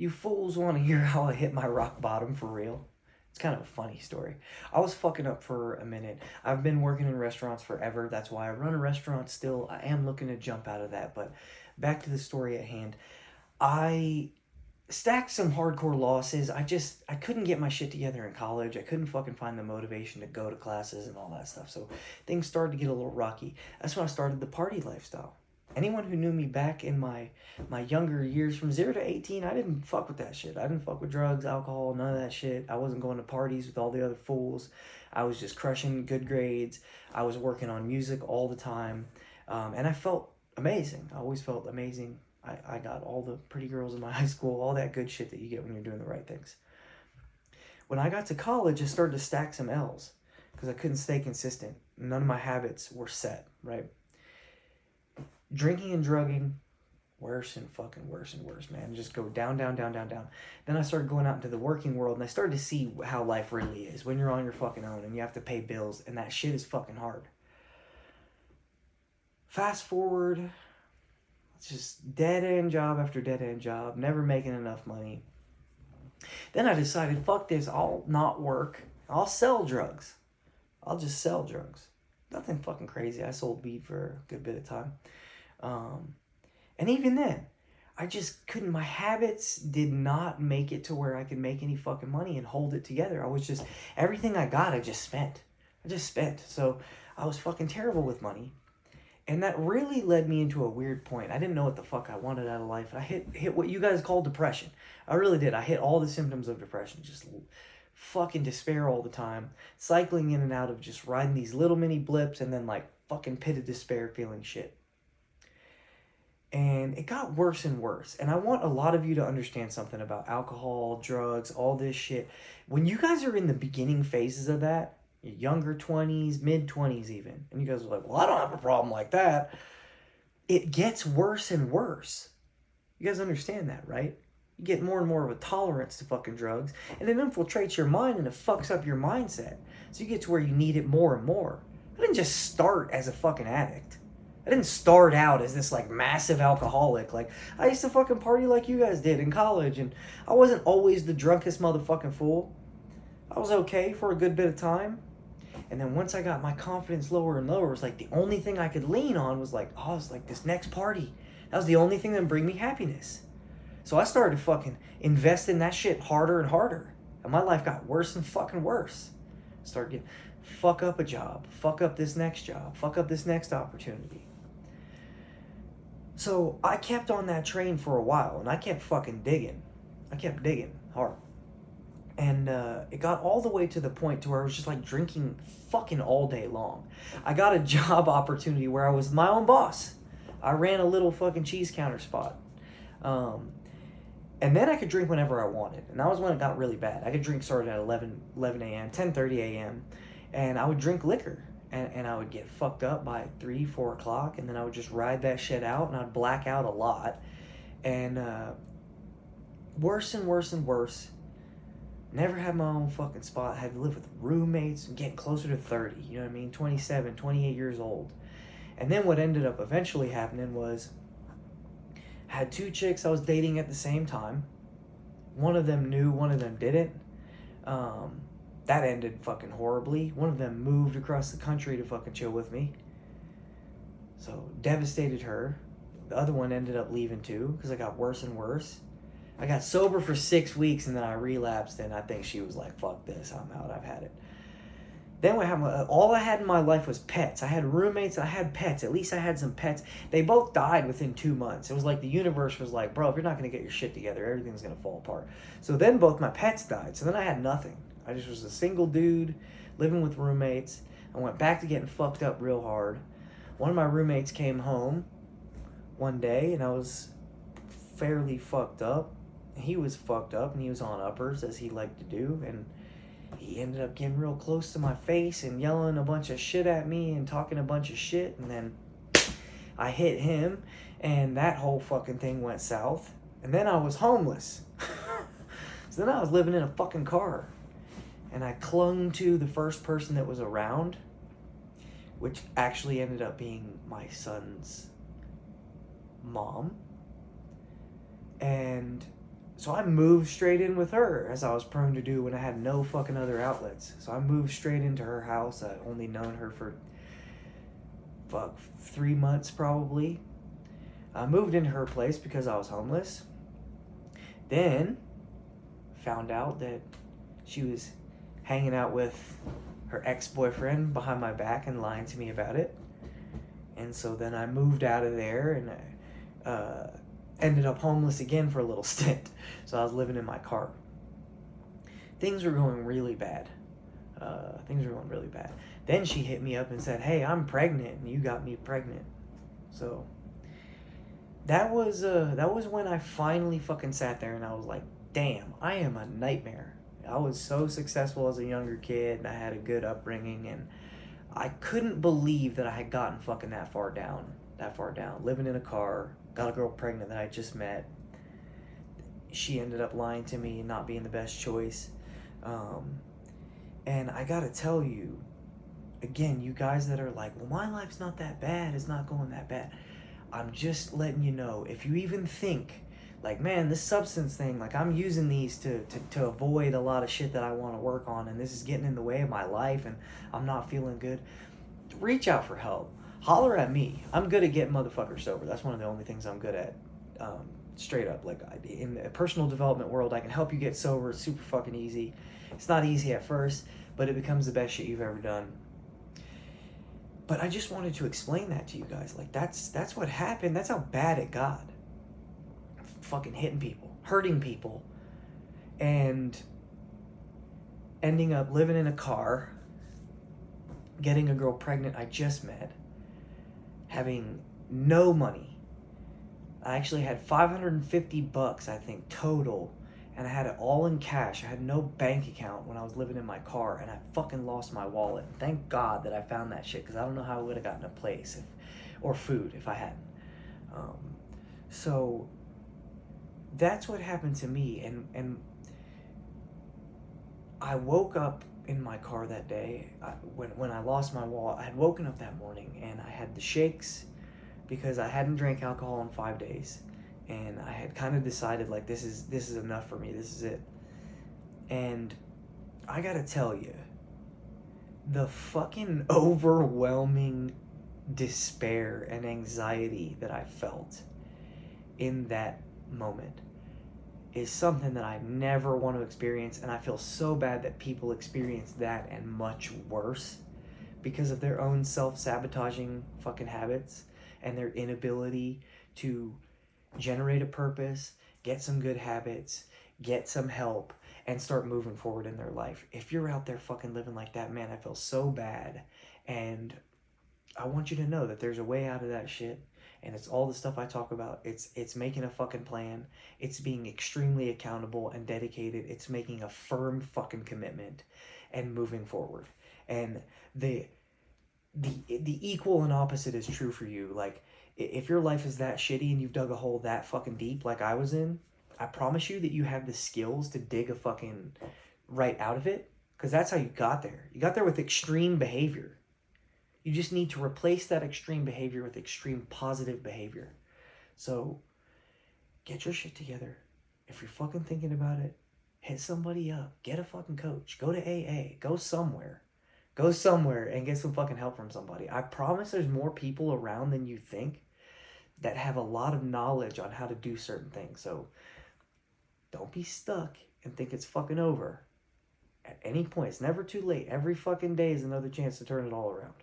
You fools want to hear how I hit my rock bottom for real? It's kind of a funny story. I was fucking up for a minute. I've been working in restaurants forever. That's why I run a restaurant still. I am looking to jump out of that. But back to the story at hand. I stacked some hardcore losses. I couldn't get my shit together in college. I couldn't fucking find the motivation to go to classes and all that stuff. So things started to get a little rocky. That's when I started the party lifestyle. Anyone who knew me back in my younger years from 0 to 18, I didn't fuck with that shit. I didn't fuck with drugs, alcohol, none of that shit. I wasn't going to parties with all the other fools. I was just crushing good grades. I was working on music all the time. And I felt amazing. I always felt amazing. I got all the pretty girls in my high school, all that good shit that you get when you're doing the right things. When I got to college, I started to stack some L's because I couldn't stay consistent. None of my habits were set, right? Drinking and drugging, worse and worse, man. Just go down, down, down, down, down. Then I started going out into the working world, and I started to see how life really is when you're on your fucking own and you have to pay bills, and that shit is fucking hard. Fast forward, it's just dead-end job after dead-end job, never making enough money. Then I decided, fuck this, I'll not work. I'll sell drugs. I'll just sell drugs. Nothing fucking crazy. I sold weed for a good bit of time. And even then, I just couldn't, my habits did not make it to where I could make any fucking money and hold it together. I was just, everything I got, I just spent. So I was fucking terrible with money. And that really led me into a weird point. I didn't know what the fuck I wanted out of life. I hit what you guys call depression. I really did. I hit all the symptoms of depression. Just fucking despair all the time. Cycling in and out of just riding these little mini blips and then like fucking pit of despair feeling shit. And it got worse and worse. And I want a lot of you to understand something about alcohol, drugs, all this shit. When you guys are in the beginning phases of that, younger 20s, mid 20s even, and you guys are like, well, I don't have a problem like that. It gets worse and worse. You guys understand that, right? You get more and more of a tolerance to fucking drugs, and it infiltrates your mind and it fucks up your mindset. So you get to where you need it more and more. I didn't just start as a fucking addict. I didn't start out as this like massive alcoholic. Like I used to fucking party like you guys did in college, and I wasn't always the drunkest motherfucking fool. I was okay for a good bit of time. And then once I got my confidence lower and lower, it was like the only thing I could lean on was like, oh, it's like this next party. That was the only thing that would bring me happiness. So I started to fucking invest in that shit harder and harder. And my life got worse and fucking worse. Started getting, fuck up a job, fuck up this next job, fuck up this next opportunity. So I kept on that train for a while, and I kept fucking digging. I kept digging hard. And it got all the way to the point to where I was just like drinking fucking all day long. I got a job opportunity where I was my own boss. I ran a little fucking cheese counter spot. And then I could drink whenever I wanted. And that was when it got really bad. I could drink starting at 11 a.m., 10:30 a.m. And I would drink liquor. And I would get fucked up by 3, 4 o'clock. And then I would just ride that shit out. And I'd black out a lot. And worse and worse and worse. Never had my own fucking spot. Had to live with roommates and getting closer to 30. You know what I mean? 27, 28 years old. And then what ended up eventually happening was I had 2 chicks I was dating at the same time. One of them knew, one of them didn't. That ended fucking horribly. One of them moved across the country to fucking chill with me. So devastated her. The other one ended up leaving too because I got worse and worse. I got sober for 6 weeks and then I relapsed, and I think she was like, fuck this, I'm out, I've had it. Then what happened, all I had in my life was pets. I had roommates, I had pets. At least I had some pets. They both died within 2 months. It was like the universe was like, bro, if you're not going to get your shit together, everything's going to fall apart. So then both my pets died. So then I had nothing. I just was a single dude living with roommates. I went back to getting fucked up real hard. One of my roommates came home one day, and I was fairly fucked up. He was fucked up, and he was on uppers, as he liked to do, and he ended up getting real close to my face and yelling a bunch of shit at me and talking a bunch of shit, and then I hit him, and that whole fucking thing went south, and then I was homeless. So then I was living in a fucking car, and I clung to the first person that was around, which actually ended up being my son's mom. And So I moved straight in with her, as I was prone to do when I had no fucking other outlets. So I moved straight into her house. I only known her for 3 months probably. I moved into her place because I was homeless. Then found out that she was hanging out with her ex-boyfriend behind my back and lying to me about it. And so then I moved out of there, and I ended up homeless again for a little stint. So I was living in my car. Things were going really bad. Then she hit me up and said, "Hey, I'm pregnant, and you got me pregnant." So that was when I finally fucking sat there and I was like, damn, I am a nightmare. I was so successful as a younger kid, and I had a good upbringing, and I couldn't believe that I had gotten fucking that far down, living in a car, got a girl pregnant that I just met. She ended up lying to me and not being the best choice. And I gotta tell you, again, you guys that are like, well, my life's not that bad, it's not going that bad. I'm just letting you know, if you even think, like, man, this substance thing, like, I'm using these to avoid a lot of shit that I want to work on, and this is getting in the way of my life, and I'm not feeling good, reach out for help. Holler at me. I'm good at getting motherfuckers sober. That's one of the only things I'm good at. Straight up. Like, in the personal development world, I can help you get sober. It's super fucking easy. It's not easy at first, but it becomes the best shit you've ever done. But I just wanted to explain that to you guys. Like, that's what happened. That's how bad it got. Fucking hitting people, hurting people, and ending up living in a car, getting a girl pregnant I just met, having no money. I actually had $550, I think, total, and I had it all in cash. I had no bank account when I was living in my car, and I fucking lost my wallet. Thank God that I found that shit, because I don't know how I would have gotten a place or food if I hadn't. So that's what happened to me, and I woke up in my car that day. When I lost my wallet, I had woken up that morning, and I had the shakes because I hadn't drank alcohol in 5 days, and I had kind of decided, like, this is enough for me. This is it. And I gotta tell you, the fucking overwhelming despair and anxiety that I felt in that moment is something that I never want to experience, and I feel so bad that people experience that and much worse because of their own self-sabotaging fucking habits and their inability to generate a purpose, get some good habits, get some help, and start moving forward in their life. If you're out there fucking living like that, man, I feel so bad, and I want you to know that there's a way out of that shit. And it's all the stuff I talk about. It's making a fucking plan. It's being extremely accountable and dedicated. It's making a firm fucking commitment and moving forward. And the equal and opposite is true for you. Like, if your life is that shitty and you've dug a hole that fucking deep like I was in, I promise you that you have the skills to dig a fucking right out of it, because that's how you got there. You got there with extreme behavior. You just need to replace that extreme behavior with extreme positive behavior. So, get your shit together. If you're fucking thinking about it, hit somebody up. Get a fucking coach. Go to AA. Go somewhere. Go somewhere and get some fucking help from somebody. I promise there's more people around than you think that have a lot of knowledge on how to do certain things. So, don't be stuck and think it's fucking over. At any point, it's never too late. Every fucking day is another chance to turn it all around.